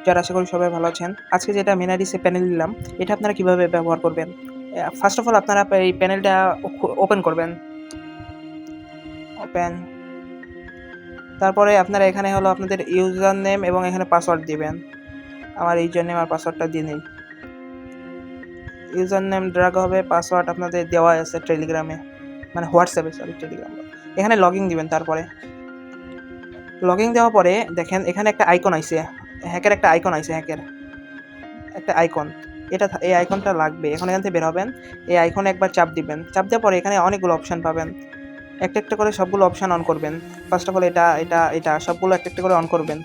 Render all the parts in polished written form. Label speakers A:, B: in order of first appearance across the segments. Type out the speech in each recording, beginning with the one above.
A: যারা আশা করি সবাই ভালো আছেন। আজকে যেটা মেন আইডি সে প্যানেল নিলাম, এটা আপনারা কিভাবে ব্যবহার করবেন? ফার্স্ট অফ অল আপনারা এই প্যানেলটা ওপেন করবেন। ওপেন। তারপরে আপনারা এখানে হলো আপনাদের ইউজার নেম এবং এখানে পাসওয়ার্ড দিবেন। আমার ইউজার নেম আর পাসওয়ার্ডটা দিয়ে নেই। ইউজার নেম ড্রাগ হবে, পাসওয়ার্ড আপনাদের দেওয়া আছে টেলিগ্রামে, মানে হোয়াটসঅ্যাপে, সরি টেলিগ্রাম। এখানে লগইন দিবেন। তারপরে লগইন দেওয়ার পরে দেখেন এখানে একটা আইকন আইছে, হ্যাকের একটা আইকন আইছে, হ্যাকের একটা আইকন। এই আইকনটা লাগবে। এখন এখান থেকে বের হবেন, এই আইকনে একবার চাপ দিবেন। চাপ দেওয়ার পরে এখানে অনেকগুলো অপশান পাবেন। একটা একটা করে সবগুলো অপশান অন করবেন। ফার্স্ট অফ অল এটা সবগুলো একটা একটা করে অন করবেন।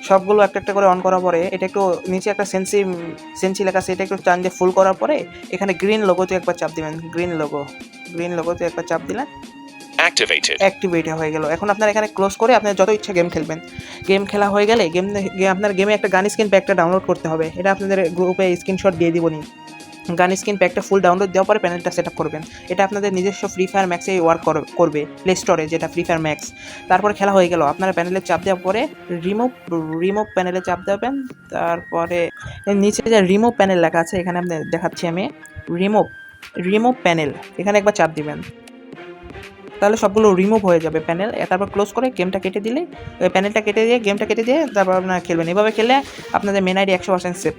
A: সবগুলো একটা একটা করে অন করার পরে এটা একটু নিচে একটা সেন্সি লেখা আছে, এটা একটু টান দিয়ে ফুল করার পরে এখানে গ্রিন লোগোতে একবার চাপ দিবেন। গ্রিন লোগোতে একবার চাপ দিলেন, অ্যাক্টিভেট হয়ে গেল। এখন আপনার এখানে ক্লোজ করে আপনার যত ইচ্ছা গেম খেলবেন। গেম খেলা হয়ে গেলে আপনার গেমে একটা গান স্কিন প্যাকটা ডাউনলোড করতে হবে। এটা আপনাদের গ্রুপে স্ক্রিনশট দিয়ে দিবনি। গান স্কিন প্যাকটা ফুল ডাউনলোড দেওয়ার পরে প্যানেলটা সেট আপ করবেন। এটা আপনাদের নিজস্ব ফ্রি ফায়ার ম্যাক্সে ওয়ার্ক করবে, প্লে স্টোরে, যেটা ফ্রি ফায়ার ম্যাক্স। তারপরে খেলা হয়ে গেল, আপনারা প্যানেলে চাপ দেওয়ার পরে রিমুভ প্যানেলে চাপ দেবেন। তারপরে নিচে যে রিমুভ প্যানেল লেখা আছে, এখানে আপনি দেখাচ্ছি আমি, রিমুভ প্যানেল, এখানে একবার চাপ দিবেন। তাহলে সবগুলো রিমুভ হয়ে যাবে প্যানেল। তারপর ক্লোজ করে গেমটা কেটে দিলে, প্যানেলটা কেটে দিয়ে গেমটা কেটে দিয়ে তারপর আপনারা খেলবেন। এভাবে খেললে আপনাদের মেন আইডি 100% সেফ।